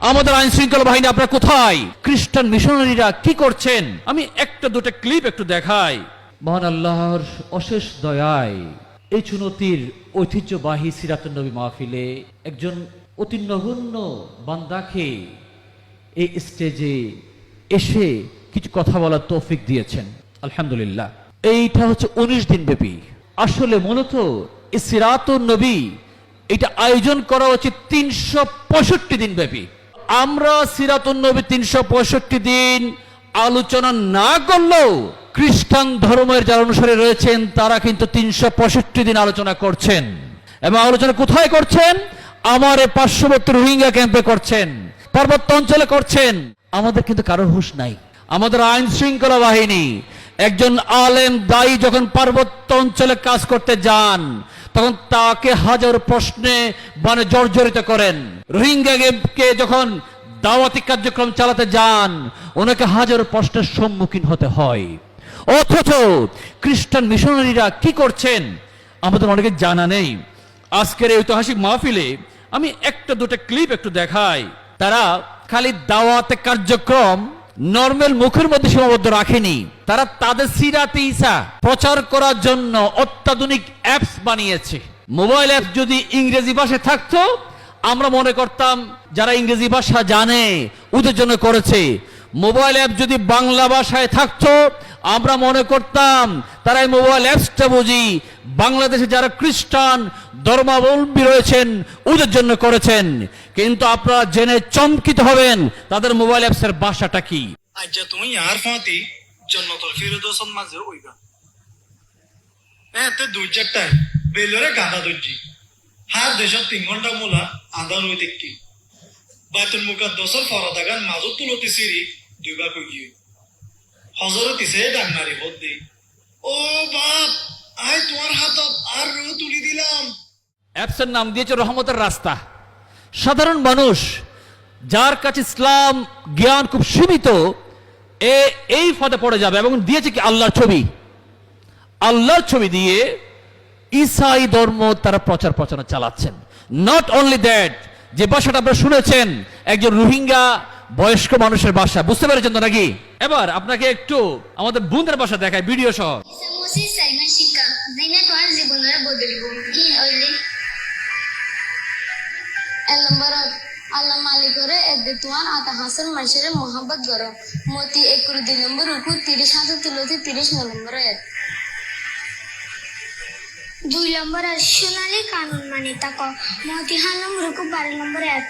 আমাদের আইন শৃঙ্খলা বাহিনী আপনারা কোথায়? খ্রিস্টান মিশনারিরা কি করছেন? আমি একটা দুটো ক্লিপ একটু দেখাই। মহান আল্লাহর অশেষ দয়ায় এই চুনতির ঐতিহ্যবাহী সিরাতুন নবী মাহফিলে একজন অতি নগণ্য বান্দাকে এই স্টেজে এসে কিছু কথা বলার তৌফিক দিয়েছেন, আলহামদুলিল্লাহ। এইটা হচ্ছে 19 দিন ব্যাপী। আসলে মূলত এই সিরাতুন নবী এটা আয়োজন করা হচ্ছে 365 দিন ব্যাপী। আমরা সিরাতুন নবী 365 দিন আলোচনা না করলেও খ্রিস্টান ধর্মের যারা অনুসারী রয়েছেন তারা কিন্তু 365 দিন আলোচনা করছেন। এবং আলোচনা কোথায় করছেন? আমার এই পার্শ্ববর্তী রোহিঙ্গা ক্যাম্পে করছেন, পার্বত্য অঞ্চলে করছেন। আমাদের কিন্তু কারোর হুঁশ নাই। আমাদের আইন শৃঙ্খলা বাহিনী একজন আলেম দায়ী যখন পার্বত্য অঞ্চলে কাজ করতে যান তখন তাকে হাজার প্রশ্নে জর্জরিত করেন। রোহিঙ্গাকে যখন দাওয়াতি কার্যক্রম চালাতে যান ওনাকে হাজার প্রশ্নের সম্মুখীন হতে হয়। অথচ খ্রিস্টান মিশনারিরা কি করছেন আমাদের অনেকে জানা নেই। আজকের এই ঐতিহাসিক মাহফিলে আমি একটা দুটো ক্লিপ একটু দেখাই। তারা খালি দাওয়াতে কার্যক্রম নর্মাল মুখের মধ্যে সীমাবদ্ধ রাখেনি, তারা তাদের সিরাতে ঈসা প্রচার করার জন্য অত্যাধুনিক অ্যাপস বানিয়েছে। মোবাইল অ্যাপ যদি ইংরেজি ভাষায় থাকতো আমরা মনে করতাম যারা ইংরেজি ভাষা জানে ওদের জন্য করেছে। মোবাইল অ্যাপ যদি বাংলা ভাষায় থাকতো আমরা মনে করতাম তারা এই মোবাইল অ্যাপসটা বুঝি বাংলাদেশে যারা খ্রিস্টান ধর্মাবলম্বী রয়েছেন ওদের জন্য করেছেন। কিন্তু আপনারা জেনে চমকিত হবেন তাদের মোবাইল অ্যাপসের ভাষাটা কি। আচ্ছা তুমি আর ফাঁতি জন্নতুল ফিরদৌসের মাঝে ওইবা তে দুই চারটা বেলরে গাদা দর্জি হার দেশের 3 ঘন্টা মোলা আদান হইতে কি বাইতুল মুকাদ্দাসের ফরদাগান মাজত তুলতে সিরি দুইবার কই গিয়ে হযরত ইসে ডান্নারি বদ্দি ও বাপ আই তোমার হাত আর রু তুলি দিলাম। অ্যাপসের নাম দিয়েছে রহমতের রাস্তা। সাধারণ মানুষ যার কাছে ইসলাম জ্ঞান খুব সীমিত এই ফাঁদে পড়ে যাবে। এবং দিয়েছে কি আল্লাহর ছবি, আল্লাহর ছবি দিয়ে ঈসাই ধর্ম তারা প্রচারণা চালাচ্ছেন। নট অনলি দ্যাট, যে ভাষাটা আপনারা শুনেছেন একজন রোহিঙ্গা বয়স্ক মানুষের ভাষা, বুঝতে পেরেছেন তো নাকি? এবার আপনাকে একটু আমাদের বোনদের ভাষা দেখায় ভিডিও সহ। আল্লাহ মালিকরে এদেতুয়ান আতা হাসান মাসের মোহাম্মত গরো মতি 1 নম্বর রুকু 30 হাজার তুলতে 30 নম্বর আয়াত 2 নম্বর সোনালী কানুন মানি তাক মতি হানম রুকু 12 নম্বর আয়াত